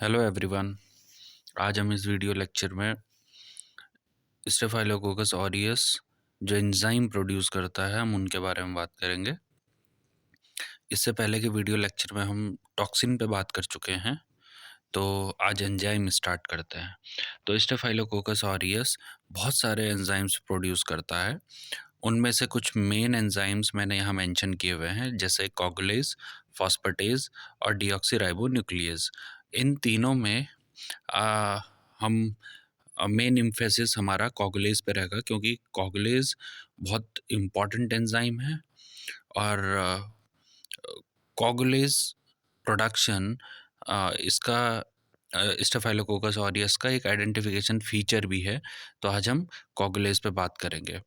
Hello everyone. आज हम इस वीडियो लेक्चर में स्टेफाइलोकोकस ऑरियस जो एंजाइम प्रोड्यूस करता है हम उनके बारे में बात करेंगे। इससे पहले के वीडियो लेक्चर में हम टॉक्सिन पे बात कर चुके हैं, तो आज एंजाइम स्टार्ट करते हैं। तो स्टेफाइलोकोकस ऑरियस बहुत सारे एंजाइम्स प्रोड्यूस करता है। उनमें से कुछ मेन एंजाइम्स मैंने यहाँ मेंशन किए हुए हैं, जैसे कोगुलेज, फॉस्फेटेज और डीऑक्सीराइबोन्यूक्लियेज। इन तीनों में आ, हम मेन इम्फेसिस हमारा कोगुलेज पे रहेगा, क्योंकि कोगुलेज बहुत इम्पॉर्टेंट एंजाइम है। और कोगुलेज प्रोडक्शन इसका स्टेफाइलोकोकस ऑरियस का एक आइडेंटिफिकेशन फीचर भी है। तो आज हम कोगुलेज पे बात करेंगे।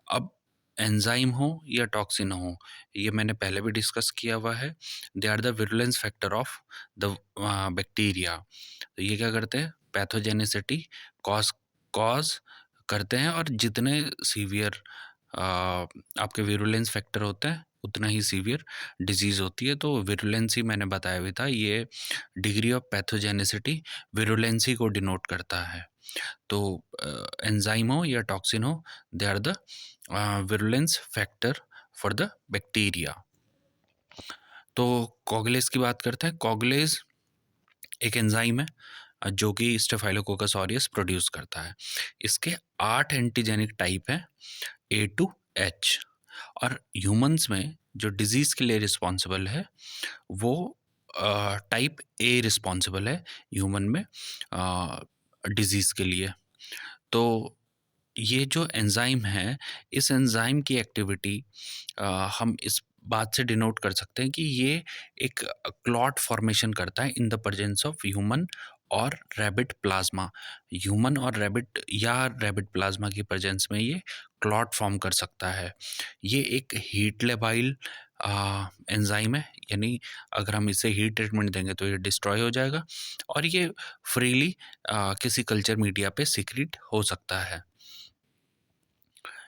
अब एंजाइम हो या टॉक्सिन हो, ये मैंने पहले भी डिस्कस किया हुआ है। They are the virulence factor of the bacteria. तो ये क्या करते हैं, पैथोजेनिसिटी कॉज कॉज करते हैं, और जितने सीवियर आपके विरुलेंस फैक्टर होते हैं उतना ही सीवियर डिजीज़ होती है। तो विरुलेंसी मैंने बताया भी था, ये डिग्री ऑफ पैथोजेनिसिटी विरुलेंसी को डिनोट करता है। तो एंजाइम हो या टॉक्सिन हो, they are the virulence factor for the bacteria. तो कोगुलेज की बात करते हैं। कोगुलेज एक एंजाइम है जो कि स्टेफाइलोकोकस ऑरियस प्रोड्यूस करता है। इसके 8 एंटीजेनिक टाइप हैं, ए टू एच। और ह्यूमंस में जो डिजीज़ के लिए रिस्पॉन्सिबल है वो टाइप ए रिस्पॉन्सिबल है ह्यूमन में डिजीज़ के लिए। तो ये जो एंजाइम है, इस एंजाइम की एक्टिविटी हम इस बात से डिनोट कर सकते हैं कि ये एक क्लॉट फॉर्मेशन करता है in the presence of human और रैबिट प्लाज्मा। ह्यूमन और रैबिट प्लाज्मा की प्रेजेंस में ये क्लॉट फॉर्म कर सकता है। ये एक हीट लेबाइल एंजाइम है, यानी अगर हम इसे हीट ट्रीटमेंट देंगे तो ये डिस्ट्रॉय हो जाएगा, और ये फ्रीली किसी कल्चर मीडिया पे सीक्रेट हो सकता है।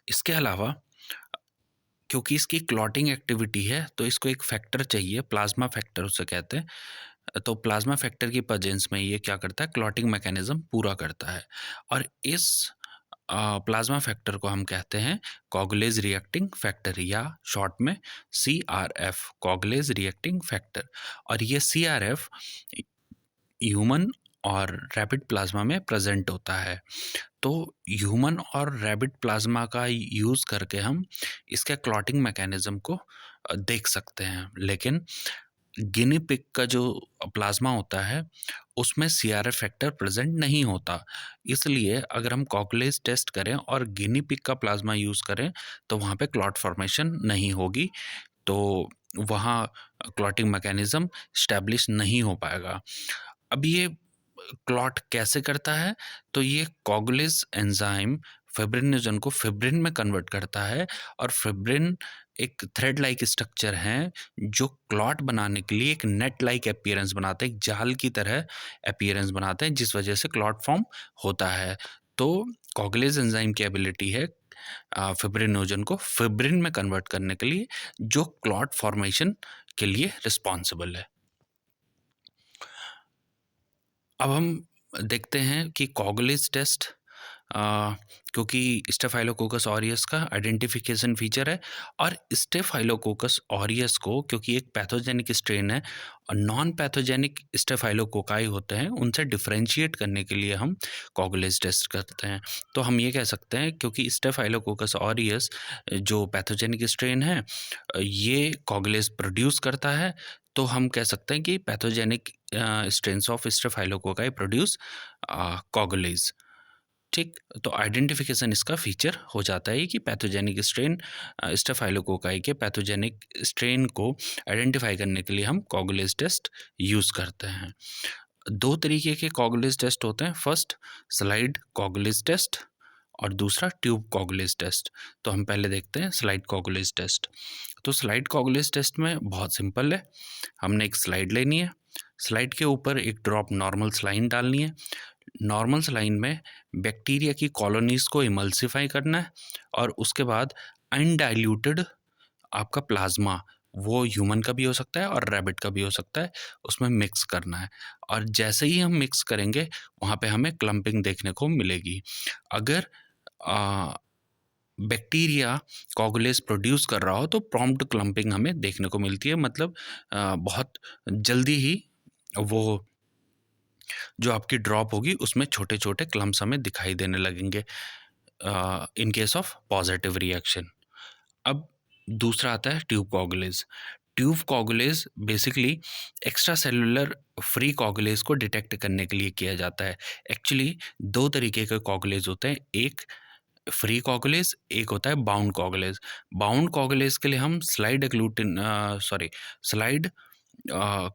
इसके अलावा क्योंकि इसकी क्लॉटिंग एक्टिविटी है, तो इसको एक फैक्टर चाहिए, प्लाज्मा फैक्टर उसे कहते हैं। तो प्लाज्मा फैक्टर की प्रेजेंस में ये क्या करता है, क्लॉटिंग मैकेनिज्म पूरा करता है। और इस प्लाज्मा फैक्टर को हम कहते हैं कोगुलेज रिएक्टिंग फैक्टर, या शॉर्ट में CRF, कोगुलेज रिएक्टिंग फैक्टर। और ये CRF ह्यूमन और रैबिट प्लाज्मा में प्रेजेंट होता है। तो ह्यूमन और रैबिट प्लाज्मा का यूज़ करके हम इसके क्लॉटिंग मैकेनिज़्म को देख सकते हैं। लेकिन गिनी पिग का जो प्लाज्मा होता है उसमें CRF फैक्टर प्रेजेंट नहीं होता। इसलिए अगर हम कोगुलेज टेस्ट करें और गिनी पिग का प्लाज्मा यूज़ करें तो वहाँ पे क्लॉट फॉर्मेशन नहीं होगी, तो वहाँ क्लॉटिंग मैकेनिज़्म स्टैब्लिश नहीं हो पाएगा। अब ये क्लॉट कैसे करता है, तो ये कोगुलेज एंजाइम फिब्रिनोजन को फिब्रिन में कन्वर्ट करता है, और फिब्रिन एक थ्रेड लाइक स्ट्रक्चर है जो क्लॉट बनाने के लिए एक नेट लाइक अपीयरेंस बनाते हैं, एक जाल की तरह अपीयरेंस बनाते हैं, जिस वजह से क्लॉट फॉर्म होता है। तो कोगुलेज एंजाइम की एबिलिटी है फिब्रिनोजन को फिब्रिन में कन्वर्ट करने के लिए, जो क्लॉट फॉर्मेशन के लिए रिस्पॉन्सिबल है। अब हम देखते हैं कि कोगुलेज टेस्ट, क्योंकि स्टेफाइलोकोकस ऑरियस का आइडेंटिफिकेशन फीचर है, और स्टेफाइलोकोकस ऑरियस को क्योंकि एक पैथोजेनिक स्ट्रेन है और नॉन पैथोजेनिक स्टेफाइलोकोकाई होते हैं, उनसे डिफरेंशिएट करने के लिए हम कोगुलेज टेस्ट करते हैं। तो हम ये कह सकते हैं क्योंकि स्टेफाइलोकोकस ऑरियस जो पैथोजेनिक स्ट्रेन है ये कोगुलेज प्रोड्यूस करता है, तो हम कह सकते हैं कि pathogenic strains of staphylococci produce coagulase. ठीक, तो आइडेंटिफिकेशन इसका फीचर हो जाता है कि पैथोजेनिक स्ट्रेन स्टेफाइलोकोकाई के पैथोजेनिक स्ट्रेन को आइडेंटिफाई करने के लिए हम कोगुलेज टेस्ट यूज़ करते हैं। 2 तरीके के कोगुलेज टेस्ट होते हैं, फर्स्ट स्लाइड कोगुलेज टेस्ट और दूसरा ट्यूब कोगुलेज टेस्ट। तो हम पहले देखते हैं स्लाइड कोगुलेज टेस्ट। तो स्लाइड कोगुलेज टेस्ट में बहुत सिंपल है, हमने एक स्लाइड लेनी है, स्लाइड के ऊपर एक ड्रॉप नॉर्मल सलाइन डालनी है, नॉर्मल सलाइन में बैक्टीरिया की कॉलोनीज़ को इमल्सिफाई करना है, और उसके बाद अनडाइल्यूटेड आपका प्लाज्मा वो ह्यूमन का भी हो सकता है और रैबिट का भी हो सकता है, उसमें मिक्स करना है। और जैसे ही हम मिक्स करेंगे, वहाँ पे हमें क्लम्पिंग देखने को मिलेगी। अगर अ, बैक्टीरिया कोगुलेस प्रोड्यूस कर रहा हो तो प्रॉम्प्ट क्लम्पिंग हमें देखने को मिलती है, मतलब बहुत जल्दी ही वो जो आपकी ड्रॉप होगी उसमें छोटे-छोटे क्लम्प्स हमें दिखाई देने लगेंगे in case of positive reaction. अब दूसरा आता है tube coagulase. Tube coagulase basically extra cellular free coagulase को डिटेक्ट करने के लिए किया जाता है। एक्चुअली 2 तरीके के कोगुलेज होते हैं, एक फ्री कोगुलेज, एक होता है बाउंड कोगुलेज। बाउंड कोगुलेज के लिए हम स्लाइड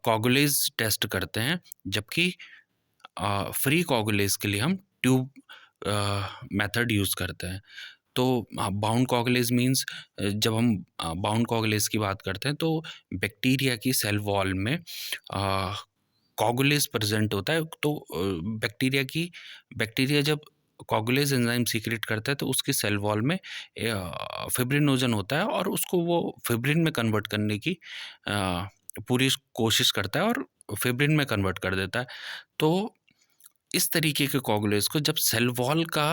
कोगुलेज टेस्ट करते हैं, जबकि फ्री कोगुलेज के लिए हम ट्यूब मेथड यूज़ करते हैं। तो बाउंड कोगुलेज मीन्स जब हम बाउंड कोगुलेज की बात करते हैं तो बैक्टीरिया की सेल वॉल में कोगुलेज प्रेजेंट होता है। तो बैक्टीरिया जब कोगुलेज एंजाइम सीक्रेट करता है तो उसकी सेल वॉल में फिब्रिनोजन होता है और उसको वो फिब्रिन में कन्वर्ट करने की पूरी कोशिश करता है और फिब्रिन में कन्वर्ट कर देता है। तो इस तरीके के कोगुलेज को जब सेल वॉल का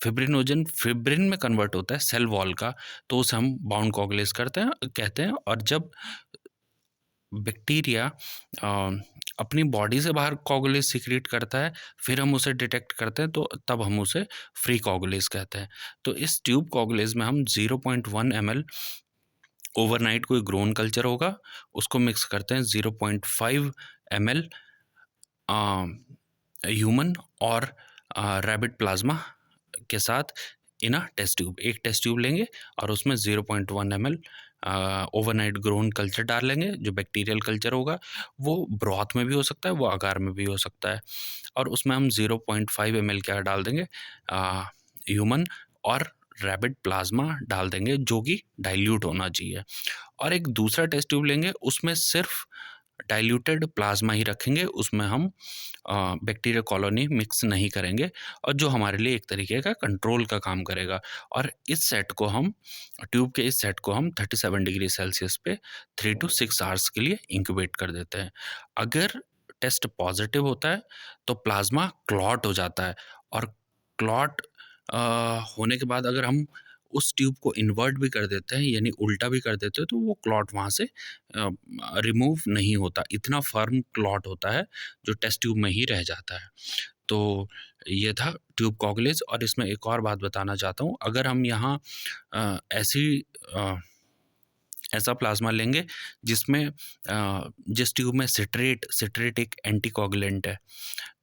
फिब्रिनोजन फिब्रिन में कन्वर्ट होता है सेल वॉल का, तो उसे हम बाउंड कोगुलेज कहते हैं। और जब बैक्टीरिया अपनी बॉडी से बाहर कोगुलेज सीक्रेट करता है, फिर हम उसे डिटेक्ट करते हैं, तो तब हम उसे फ्री कोगुलेज कहते हैं। तो इस ट्यूब कोगुलेज में हम 0.1 ml ओवरनाइट कोई ग्रोन कल्चर होगा, उसको मिक्स करते हैं 0.5 ml ह्यूमन और रैबिट प्लाज्मा के साथ इन अ टेस्ट ट्यूब। एक टेस्ट ट्यूब लेंगे और उसमें 0.1 ml ओवरनाइट ग्रोन कल्चर डाल लेंगे। जो बैक्टीरियल कल्चर होगा वो ब्रॉथ में भी हो सकता है, वो अगार में भी हो सकता है। और उसमें हम 0.5 ml क्या डाल देंगे, ह्यूमन और रैबिट प्लाज्मा डाल देंगे, जो कि डाइल्यूट होना चाहिए। और एक दूसरा टेस्ट ट्यूब लेंगे, उसमें सिर्फ डाइल्यूटेड प्लाज्मा ही रखेंगे, उसमें हम बैक्टीरिया कॉलोनी मिक्स नहीं करेंगे, और जो हमारे लिए एक तरीके का कंट्रोल का काम करेगा। और इस सेट को हम ट्यूब के इस सेट को हम 37 डिग्री सेल्सियस पे 3 to 6 आवर्स के लिए इंक्यूबेट कर देते हैं। अगर टेस्ट पॉजिटिव होता है तो प्लाज्मा क्लॉट हो जाता है, और क्लॉट होने के बाद अगर हम उस ट्यूब को इन्वर्ट भी कर देते हैं, यानी उल्टा भी कर देते हैं, तो वो क्लॉट वहाँ से रिमूव नहीं होता। इतना फर्म क्लॉट होता है जो टेस्ट ट्यूब में ही रह जाता है। तो ये था ट्यूब कोगुलेज। और इसमें एक और बात बताना चाहता हूँ, अगर हम यहाँ अ, ऐसा प्लाज्मा लेंगे जिसमें जिस ट्यूब में सिट्रेट एक एंटीकोगुलेंट है,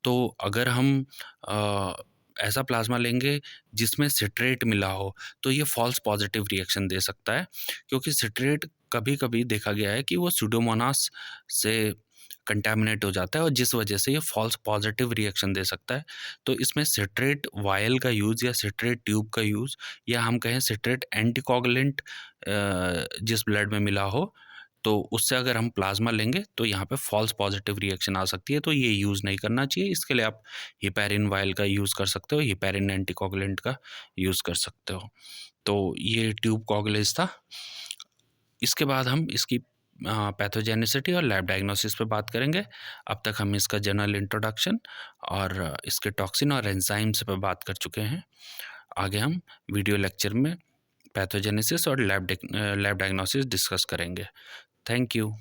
तो अगर हम ऐसा प्लाज्मा लेंगे जिसमें सिट्रेट मिला हो, तो ये फ़ॉल्स पॉज़िटिव रिएक्शन दे सकता है, क्योंकि सिट्रेट कभी-कभी देखा गया है कि वो सुडोमोनास से कंटैमिनेट हो जाता है, और जिस वजह से ये फ़ॉल्स पॉज़िटिव रिएक्शन दे सकता है। तो इसमें सिट्रेट वायल का यूज़ या सिट्रेट ट्यूब का यूज़, या हम कहें सिट्रेट एंटीकोगुलेंट जिस ब्लड में मिला हो, तो उससे अगर हम प्लाज्मा लेंगे तो यहाँ पे फ़ॉल्स पॉज़िटिव रिएक्शन आ सकती है, तो ये यूज़ नहीं करना चाहिए। इसके लिए आप हेपेरिन वायल का यूज़ कर सकते हो, हेपेरिन एंटीकोगुलेंट का यूज़ कर सकते हो। तो ये ट्यूब कोगुलेज था। इसके बाद हम इसकी पैथोजेनिसिटी और लैब डायग्नोसिस पे बात करेंगे। अब तक हम इसका जनरल इंट्रोडक्शन और इसके टॉक्सिन और एंजाइम्स पे बात कर चुके हैं। आगे हम वीडियो लेक्चर में पैथोजेनेसिस और लैब डायग्नोसिस डिस्कस करेंगे। Thank you.